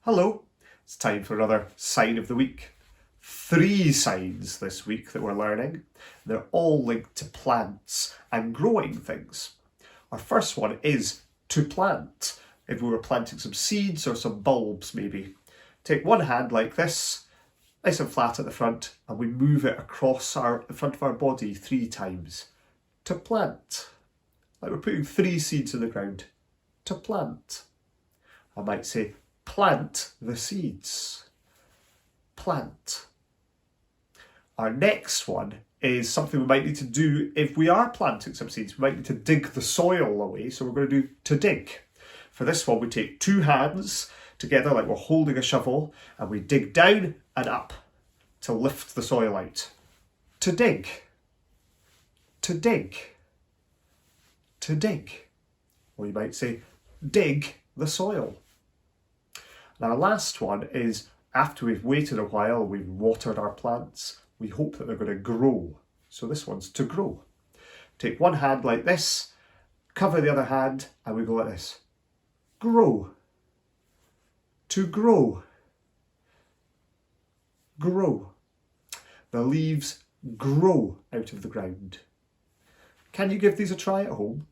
Hello, it's time for another sign of the week. 3 signs this week that we're learning. They're all linked to plants and growing things. Our first one is to plant. If we were planting some seeds or some bulbs maybe. Take one hand like this, nice and flat at the front, and we move it across the front of our body 3 times. To plant. Like we're putting 3 seeds in the ground. To plant. I might say, plant the seeds. Plant. Our next one is something we might need to do if we are planting some seeds. We might need to dig the soil away, so we're going to do to dig. For this one, we take 2 hands together like we're holding a shovel, and we dig down and up to lift the soil out. To dig. To dig. To dig. Or you might say, dig the soil. And our last one is, after we've waited a while, we've watered our plants, we hope that they're going to grow. So this one's to grow. Take one hand like this, cover the other hand, and we go like this. Grow. To grow. Grow. The leaves grow out of the ground. Can you give these a try at home?